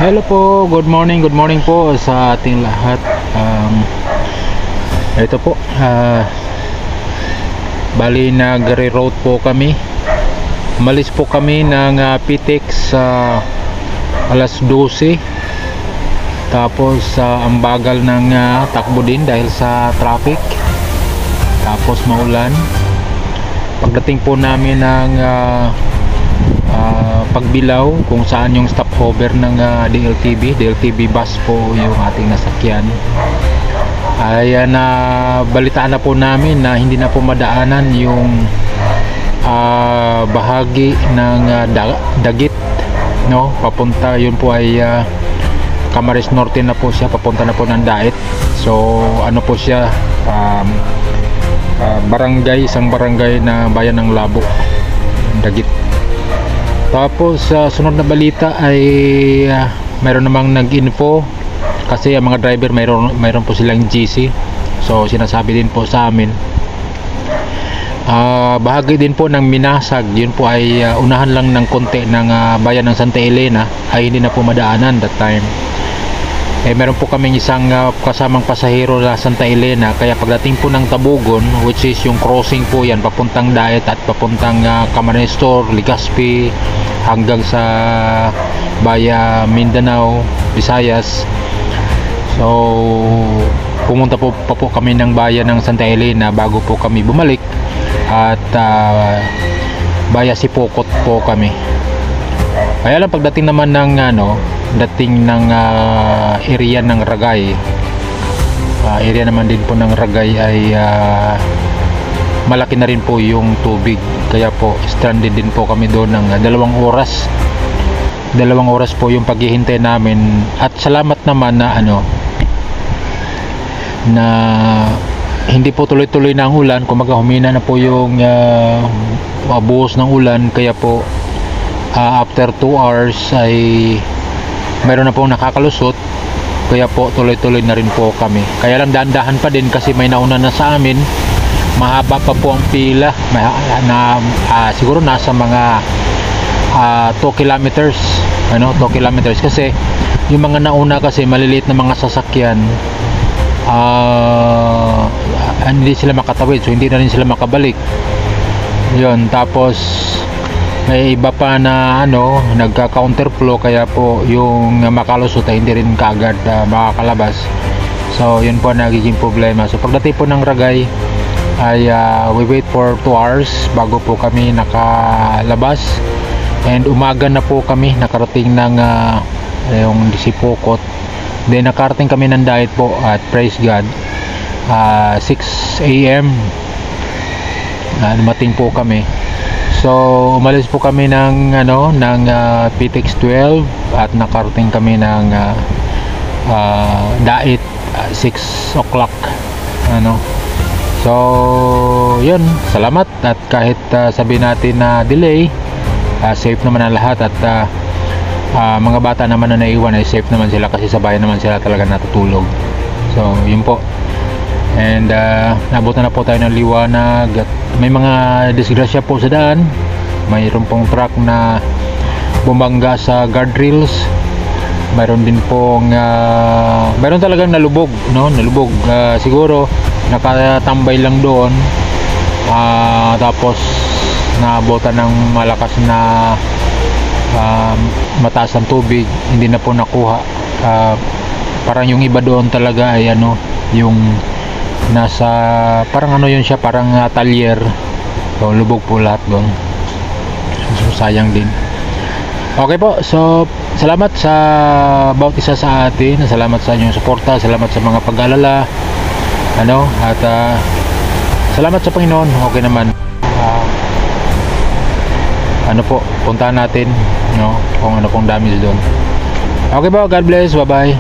Hello po, good morning po sa ating lahat. Ito po, bali nagre-road po kami. Umalis po kami ng PTEX alas 12. Tapos ang bagal ng takbo din dahil sa traffic. Tapos maulan. Pagdating po namin ng Pagbilao, kung saan yung stopover ng DLTV bus po yung ating nasakyan, ay balitaan na po namin na hindi na po madaanan yung bahagi ng Dagit, no? Papunta, yun po ay Camarines Norte na po siya, papunta na po ng Daet. So ano po siya, barangay, isang barangay na bayan ng Labo, Dagit. Tapos sunod na balita ay mayroon namang nag-info kasi ang mga driver mayroon po silang GC. So sinasabi din po sa amin, bahagi din po ng Minasag, yun po ay unahan lang ng konti ng bayan ng Santa Elena, ay hindi na po madaanan that time. Meron po kaming isang kasamang pasahero sa Santa Elena, kaya pagdating po ng Tabugon, which is yung crossing po yan papuntang Daet at papuntang Camarines Store, Legazpi, hanggang sa Baya, Mindanao, Visayas. So pumunta po kami ng bayan ng Santa Elena bago po kami bumalik, at Baya Sipokot po kami. Kaya lang pagdating naman ng area ng Ragay, area naman din po ng Ragay ay malaki na rin po yung tubig, kaya po stranded din po kami doon ng 2 oras. 2 oras po yung paghihintay namin, at salamat naman na hindi po tuloy-tuloy na ang ulan, kumaga humina na po yung buhos ng ulan, kaya po after 2 hours ay mayroon na pong nakakalusot, kaya po tuloy-tuloy na rin po kami. Kaya lang dahan-dahan pa din kasi may nauna na sa amin, mahaba pa po ang pila siguro nasa mga 2 kilometers, 2 kilometers, kasi yung mga nauna kasi maliliit na mga sasakyan, hindi sila makatawid, so hindi na rin sila makabalik yun. Tapos may iba pa na nagka-counterflow, kaya po yung makalusot ay hindi rin kaagad makakalabas. So yun po nagiging problema. So pagdating po ng Ragay ay we wait for 2 hours bago po kami nakalabas, and umaga na po kami nakarating ng yung Sipokot. Then nakarating kami ng Daet po, at praise God 6 AM dumating po kami. So umalis po kami ng PTEX 12 at nakarating kami ng Daet 6 o'clock. So yun, salamat, at kahit sabihin natin na delay, safe naman ang lahat, at mga bata naman na naiwan ay safe naman sila kasi sa bayan naman sila talaga natutulog. So yun po, and nabutan na po tayo ng liwanag, at may mga disgrasya po sa daan. Mayroon pong truck na bumangga sa guardrails, mayroon din pong mayroon talagang nalubog, siguro nakatambay lang doon, tapos naabutan ng malakas na mataas ang tubig, hindi na po nakuha. Parang yung iba doon talaga ay yung nasa parang yun siya, parang talyer. So lubog po lahat doon, so sayang din. Okay po, so salamat sa bawat isa sa atin, salamat sa inyong suporta, salamat sa mga pag-alala, at salamat sa Panginoon. Okay naman, po, puntahan natin kung ano pong damage doon. Okay po, God bless, bye bye.